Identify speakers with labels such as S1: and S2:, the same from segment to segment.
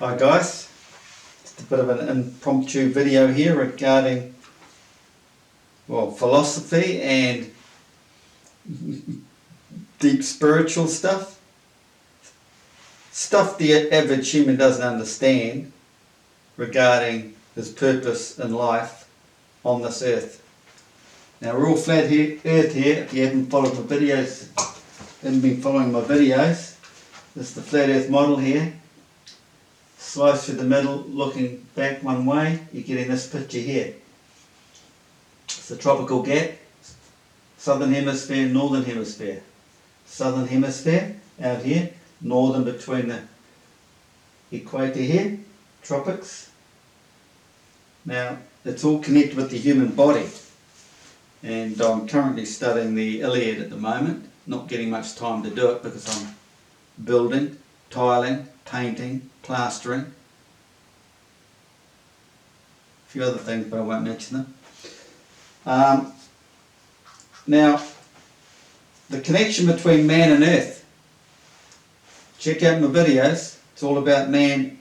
S1: Hi guys, just a bit of an impromptu video here regarding, well, philosophy and deep spiritual stuff. Stuff the average human doesn't understand regarding his purpose in life on this earth. Now we're all flat earth here. If you haven't followed my videos, haven't been following my videos, this is the flat earth model here. Slice through the middle, looking back one way, you're getting this picture here. It's the tropical gap, southern hemisphere, northern hemisphere. Southern hemisphere out here, northern between the equator here, tropics. Now it's all connected with the human body, and I'm currently studying the Iliad at the moment. Not getting much time to do it because I'm building, tiling, painting, plastering, a few other things, but I won't mention them. Now, the connection between man and earth. Check out my videos. It's all about man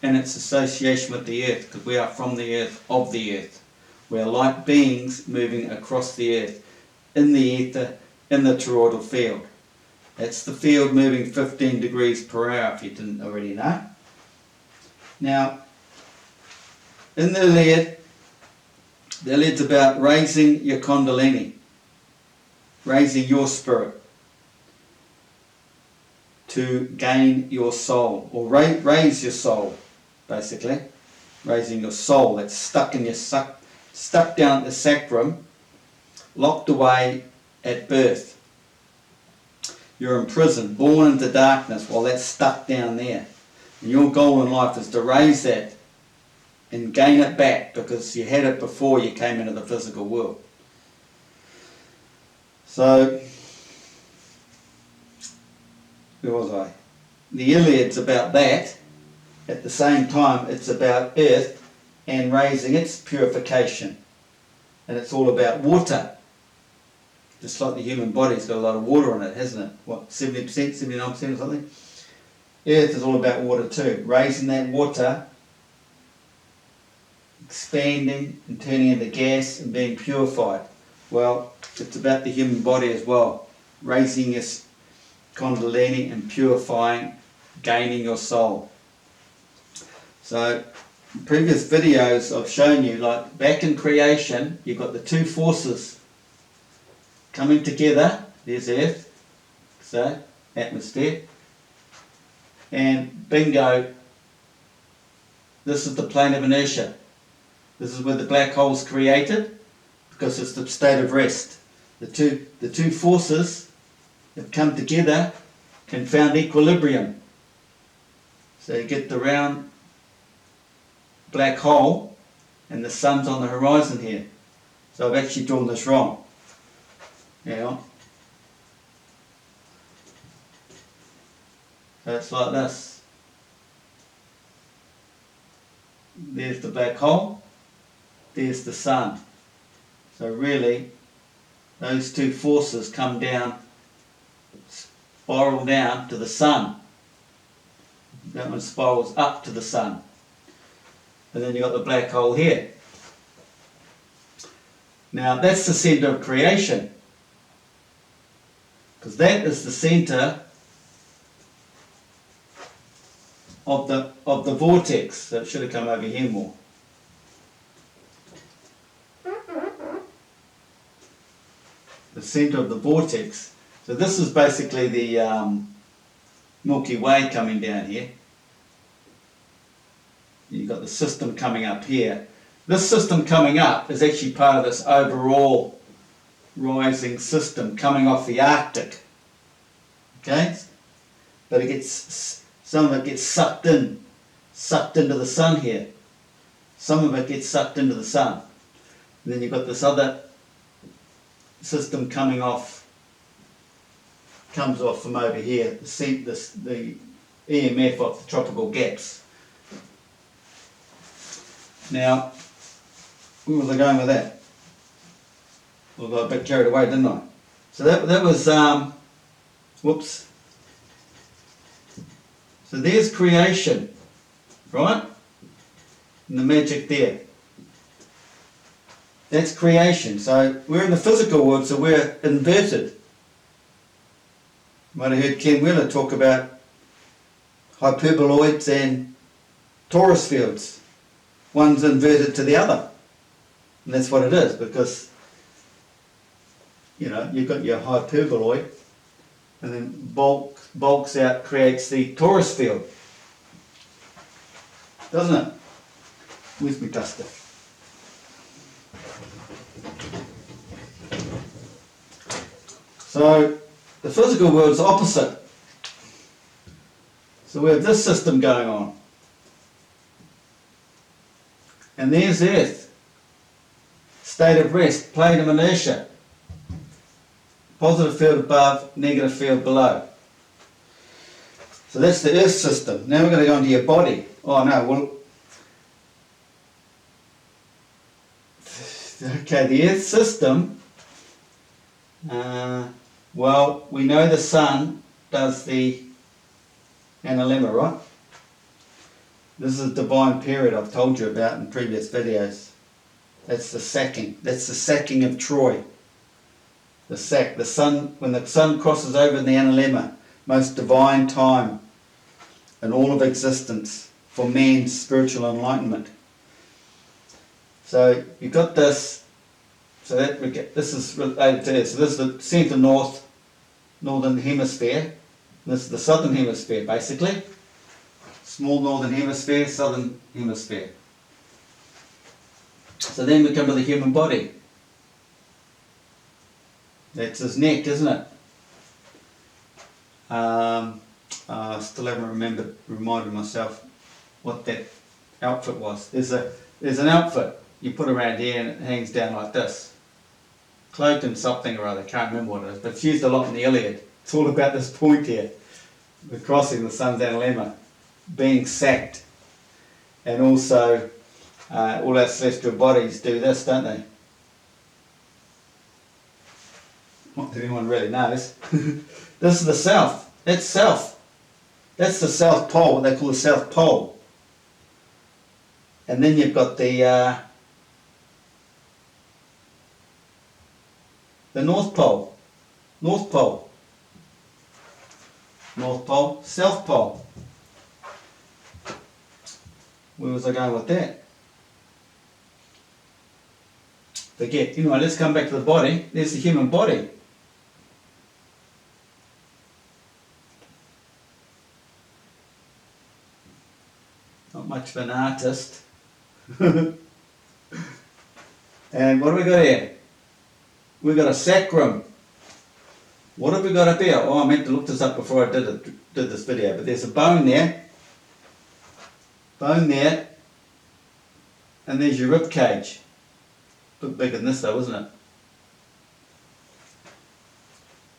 S1: and its association with the earth, because we are from the earth, of the earth. We are like beings moving across the earth, in the ether, in the toroidal field. That's the field moving 15 degrees per hour, if you didn't already know. Now, in the Iliad's about raising your Kundilini, raising your spirit to gain your soul, or raise your soul, basically. Raising your soul that's stuck in your stuck down at the sacrum, locked away at birth. You're in prison, born into darkness while that's stuck down there. And your goal in life is to raise that and gain it back, because you had it before you came into the physical world. So, where was I? The Iliad's about that. At the same time, it's about earth and raising its purification. And it's all about water. Just like the human body's got a lot of water in it, hasn't it? What, 70%, 79% or something? Earth is all about water too. Raising that water, expanding and turning into gas and being purified. Well, it's about the human body as well. Raising your Kundalini and purifying, gaining your soul. So, in previous videos I've shown you, like back in creation, you've got the two forces coming together. There's earth, so atmosphere, and bingo, this is the plane of inertia. This is where the black hole's created, because it's the state of rest. The two forces have come together and found equilibrium. So you get the round black hole and the sun's on the horizon here. So I've actually drawn this wrong. Hang on. So it's like this. There's the black hole, there's the sun. So really, those two forces come down, spiral down to the sun. That one spirals up to the sun. And then you've got the black hole here. Now that's the centre of creation, because that is the centre of the vortex. So it should have come over here more. The centre of the vortex. So this is basically the Milky Way coming down here. You've got the system coming up here. This system coming up is actually part of this overall rising system coming off the Arctic. Okay? But it gets, some of it gets sucked into the sun here. Some of it gets sucked into the sun. And then you've got this other system coming off, comes off from over here, the EMF of the tropical gaps. Now, where was I going with that? Well, I got a bit carried away, didn't I? So that was, whoops. So there's creation. right? And the magic there. That's creation. So we're in the physical world, so we're inverted. You might have heard Ken Wheeler talk about hyperboloids and torus fields. One's inverted to the other. And that's what it is, because you've got your hyperboloid, and then bulks out, creates the torus field. Doesn't it? Where's my duster? So the physical world's opposite. So we have this system going on. And there's Earth. State of rest, plane of inertia. Positive field above, negative field below. So that's the Earth system. Now we're going to go into your body. Oh no, well... Okay, the Earth system... well, we know the Sun does the analemma, right? This is the divine period I've told you about in previous videos. That's the sacking. That's the sacking of Troy. The sun, when the Sun crosses over in the analemma, most divine time in all of existence for man's spiritual enlightenment. So you've got this. So that we get, this is related to this. So this is the centre northern hemisphere. This is the southern hemisphere, basically. Small northern hemisphere, southern hemisphere. So then we come to the human body. That's his neck, isn't it? I still haven't reminded myself what that outfit was. There's an outfit you put around here and it hangs down like this. Cloaked in something or other, can't remember what it is, but it's used a lot in the Iliad. It's all about this point here. The crossing the sun's analemma, being sacked. And also, all our celestial bodies do this, don't they? Not that anyone really knows. This is the south. That's south. That's the South Pole, what they call the South Pole. And then you've got the North Pole. North Pole. North Pole, South Pole. Where was I going with that? Forget. Anyway, let's come back to the body. There's the human body. Not much of an artist. And what have we got here? We've got a sacrum. What have we got up here? Oh, I meant to look this up before I did this video, but there's a bone there. Bone there. And there's your rib cage. A bit bigger than this though, isn't it?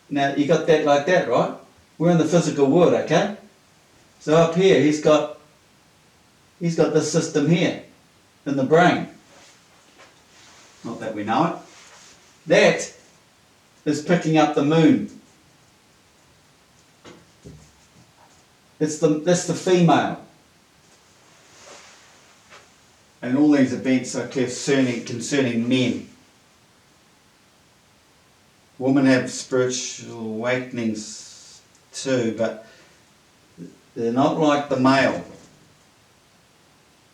S1: Now, you got that like that, right? We're in the physical world, okay? So up here, he's got this system here in the brain. Not that we know it. That is picking up the moon. That's the female. And all these events are concerning men. Women have spiritual awakenings too, but they're not like the male.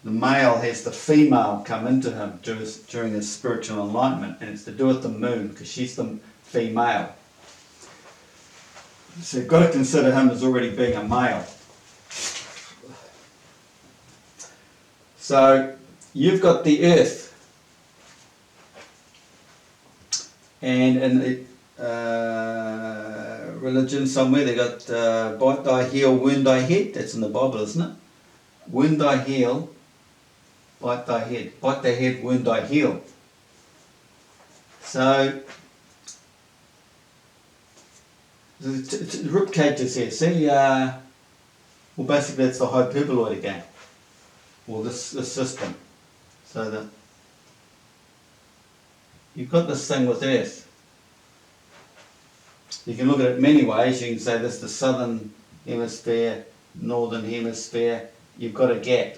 S1: The male has the female come into him during his spiritual enlightenment, and it's to do with the moon, because she's the female. So you've got to consider him as already being a male. So you've got the earth, and in religion somewhere they got bite thy heel, wound thy head. That's in the Bible, isn't it? Wound thy heel, bite thy head. Bite thy head, wound thy heel. So the rib cages here. See, well, basically it's the hyperboloid again, or this system. So you've got this thing with Earth. You can look at it many ways. You can say this is the southern hemisphere, northern hemisphere. You've got a gap.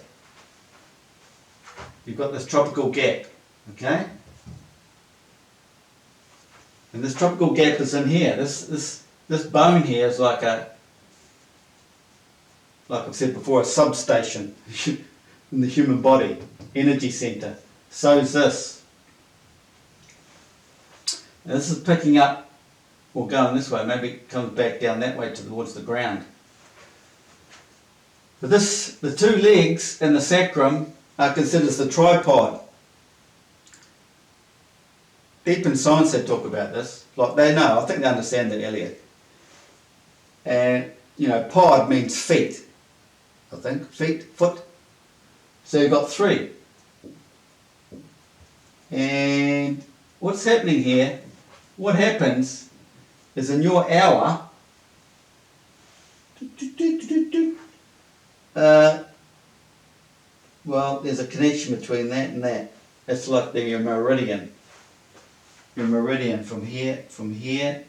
S1: you've got this tropical gap, okay? And this tropical gap is in here. This bone here is like I've said before, a substation in the human body, energy centre. So is this. And this is picking up, or going this way, maybe it comes back down that way towards the ground. But the two legs and the sacrum are considered as the tripod. Deep in science they talk about this. Like they know, I think they understand that, Elliot. And, pod means feet. I think, feet, foot. So you've got three. And what's happening here, what happens is in your hour, well, there's a connection between that and that. It's like your meridian. Your meridian from here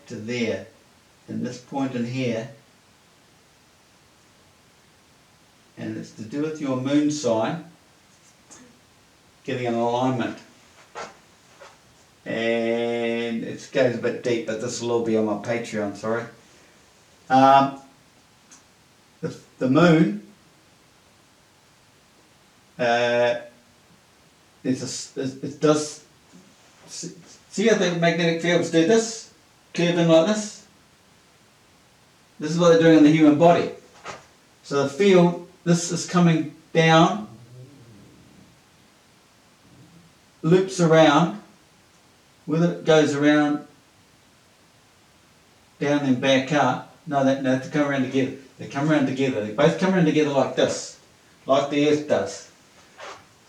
S1: to there. And this point in here. And it's to do with your moon sign getting an alignment. And it goes a bit deep, but this will all be on my Patreon, sorry. The moon, it does, see how the magnetic fields do this? Curve in like this? This is what they're doing in the human body. So the field, this is coming down, loops around, whether it goes around, down and back up. No, they have to come around together. They come around together. They both come around together like this, like the Earth does.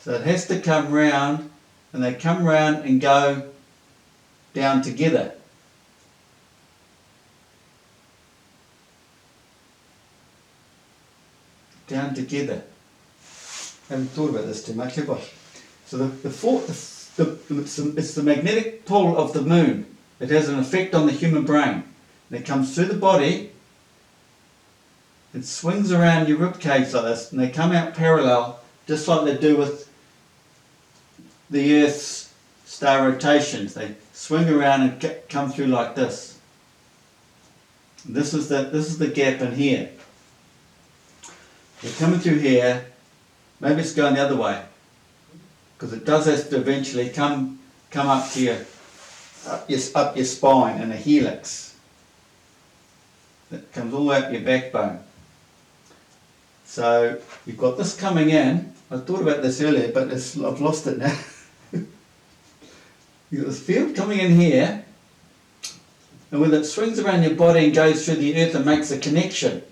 S1: So it has to come round, and they come round and go down together. Down together. I haven't thought about this too much, have I? So it's the magnetic pull of the moon. It has an effect on the human brain. And it comes through the body, it swings around your rib cage like this, and they come out parallel, just like they do with the Earth's star rotations. They swing around and come through like this. And this is the gap in here. They're coming through here. Maybe it's going the other way, because it does have to eventually come up to up your spine in a helix. That comes all the way up your backbone. So you've got this coming in. I thought about this earlier, but I've lost it now. You've got this field coming in here, and when it swings around your body and goes through the earth and makes a connection,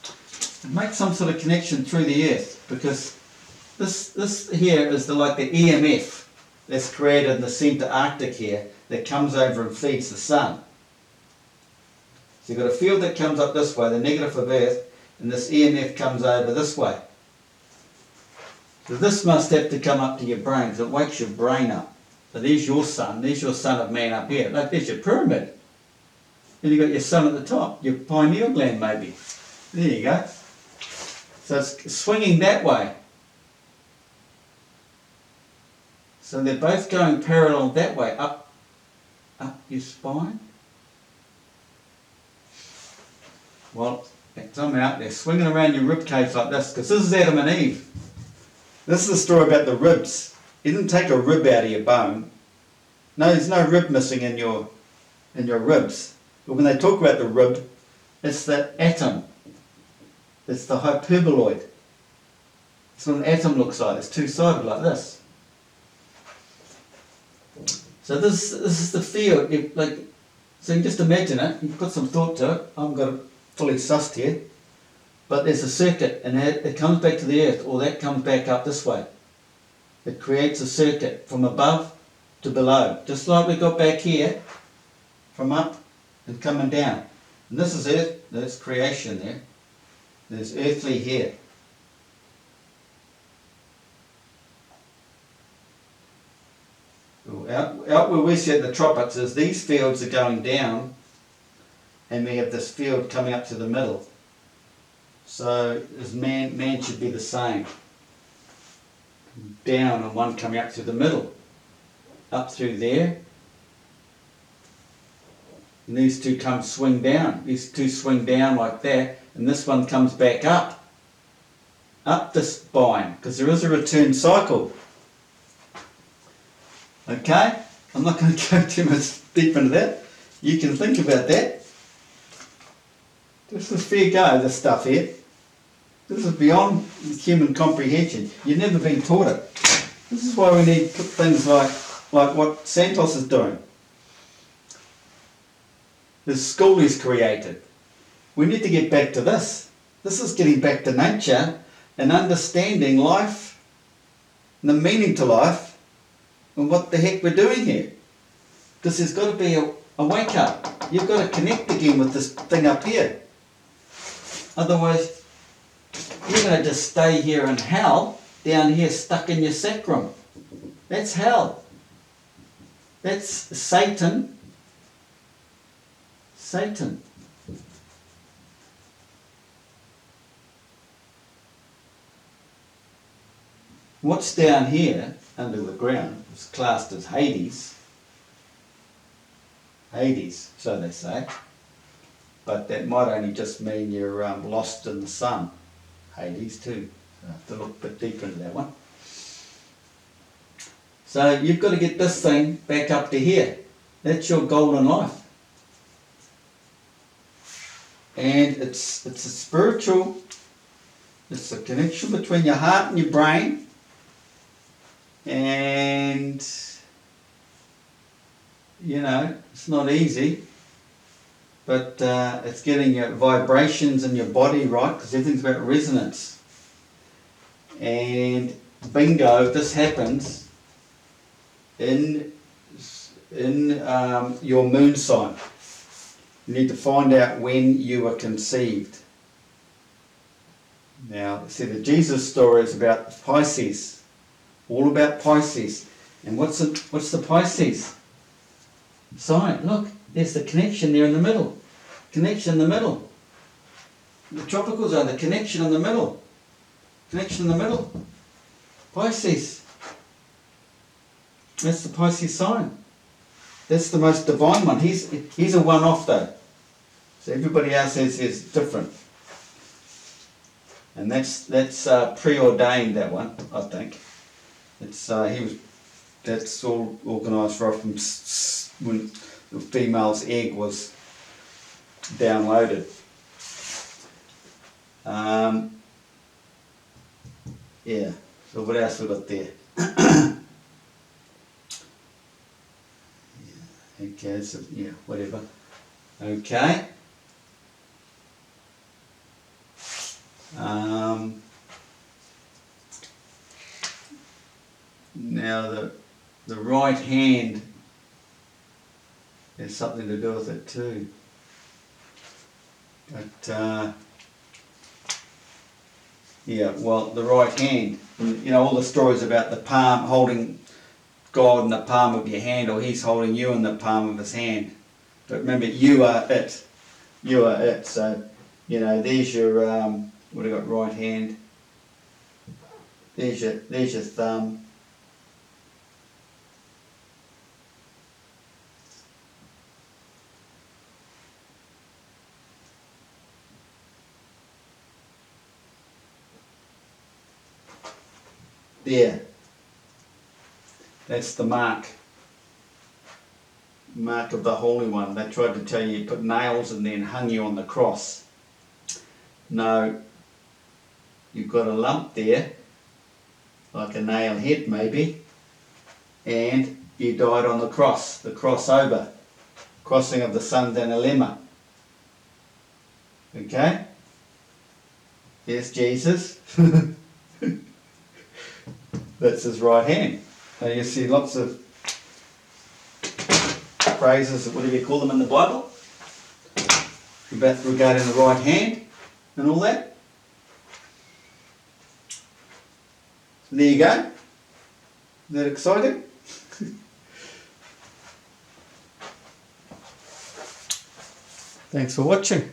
S1: it makes some sort of connection through the earth, because this here is like the EMF that's created in the centre Arctic here that comes over and feeds the sun. So you've got a field that comes up this way, the negative of Earth, and this EMF comes over this way. So this must have to come up to your brain, because it wakes your brain up. So there's your sun of man up here. Like there's your pyramid. Then you've got your sun at the top, your pineal gland maybe. There you go. So it's swinging that way. So they're both going parallel that way, up your spine. Well, somehow they're swinging around your rib cage like this, because this is Adam and Eve. This is the story about the ribs. You didn't take a rib out of your bone. No, there's no rib missing in your ribs. But when they talk about the rib, it's the atom. It's the hyperboloid. It's what an atom looks like. It's two-sided like this. So this is the field. So you can just imagine it. You put some thought to it. I haven't got it fully sussed here. But there's a circuit, and it comes back to the earth, or that comes back up this way. It creates a circuit from above to below, just like we got back here, from up and coming down. And this is earth. There's creation there. There's earthly here. Out where we see at the tropics is these fields are going down, and we have this field coming up to the middle. So as man should be the same. down and one coming up through the middle. Up through there. And these two swing down. These two swing down like that, and this one comes back up. Up this spine, because there is a return cycle. Okay? I'm not going to go too much deep into that. You can think about that. This is fair go, this stuff here. This is beyond human comprehension. You've never been taught it. This is why we need things like what Santos is doing. The school is created. We need to get back to this. This is getting back to nature and understanding life and the meaning to life and what the heck we're doing here. Because there's got to be a wake up. You've got to connect again with this thing up here. Otherwise, you're going to just stay here in hell, down here stuck in your sacrum. That's hell. That's Satan. Satan. What's down here under the ground is classed as Hades. Hades, so they say. But that might only just mean you're lost in the sun. Hades too. So I have to look a bit deeper into that one. So you've got to get this thing back up to here. That's your golden life. And it's a spiritual, it's a connection between your heart and your brain. And, you know, it's not easy. But it's getting your vibrations in your body right, because everything's about resonance. And bingo, this happens in your moon sign. You need to find out when you were conceived. Now, see, the Jesus story is about Pisces, all about Pisces. And what's the Pisces sign? Look, there's the connection there in the middle. Connection in the middle. The tropical zone, the connection in the middle. Connection in the middle. Pisces. That's the Pisces sign. That's the most divine one. He's a one-off though. So everybody else is different. And that's preordained, that one, I think. That's all organised right from when the female's egg was downloaded. Yeah. So what else we got there? Okay, so yeah, whatever. Okay. Now the right hand has something to do with it too. But yeah, well, the right hand, you know, all the stories about the palm, holding God in the palm of your hand, or He's holding you in the palm of His hand. But remember, you are it. You are it. So, you know, there's your what have I got? Right hand. There's your thumb. There. That's the mark. Mark of the Holy One. They tried to tell you put nails and then hung you on the cross. No. You've got a lump there, like a nail head maybe, and you died on the cross, the crossover, crossing of the sons and a lemma. Okay? Here's Jesus. That's His right hand. So you see lots of phrases, whatever you call them in the Bible, about regarding the right hand and all that. So there you go. Is that exciting? Thanks for watching.